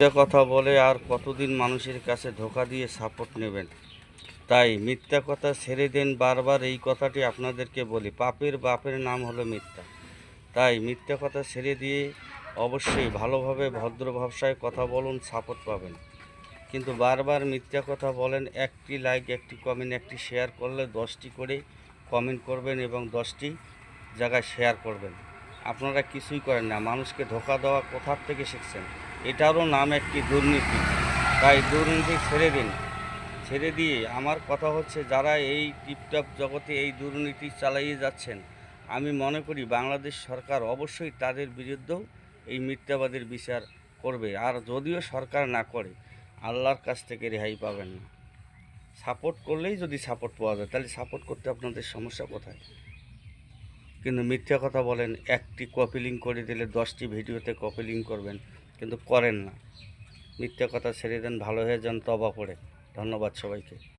মিথ্যা কথা বলে আর কতদিন মানুষের কাছে ধোঁকা দিয়ে সাপোর্ট নেবেন? তাই মিথ্যা কথা ছেড়ে দেন। বারবার এই কথাটি আপনাদেরকে বলি, পাপের বাপের নাম হলো মিথ্যা। তাই মিথ্যা কথা ছেড়ে দিয়ে অবশ্যই ভালোভাবে ভদ্র ভাষায় কথা বলুন, সাপোর্ট পাবেন। কিন্তু বারবার মিথ্যা কথা বলেন। একটি লাইক, একটি কমেন্ট, একটি শেয়ার করলে 10টি করে কমেন্ট করবেন এবং 10টি জায়গায় শেয়ার করবেন। আপনারা কিছুই করেন না। মানুষকে ধোঁকা দেওয়া কোথার থেকে শিখছেন? এটারও নাম একটি দুর্নীতি। তাই দুর্নীতি ছেড়ে দিন। ছেড়ে দিয়ে আমার কথা হচ্ছে, যারা এই টিপটপ জগতে এই দুর্নীতি চালিয়ে যাচ্ছেন, আমি মনে করি বাংলাদেশ সরকার অবশ্যই তাদের বিরুদ্ধেও এই মিথ্যাবাদের বিচার করবে। আর যদিও সরকার না করে, আল্লাহর কাছ থেকে রেহাই পাবেন না। সাপোর্ট করলেই যদি সাপোর্ট পাওয়া যায়, তাহলে সাপোর্ট করতে আপনাদের সমস্যা কোথায়? কিন্তু মিথ্যা কথা বলেন, একটি কপি লিঙ্ক করে দিলে 10টি ভিডিওতে কপি লিঙ্ক করবেন, কিন্তু করেন না। মিথ্যা কথা ছেড়ে দেন, ভালো হয়ে যান তওবা করে। ধন্যবাদ সবাইকে।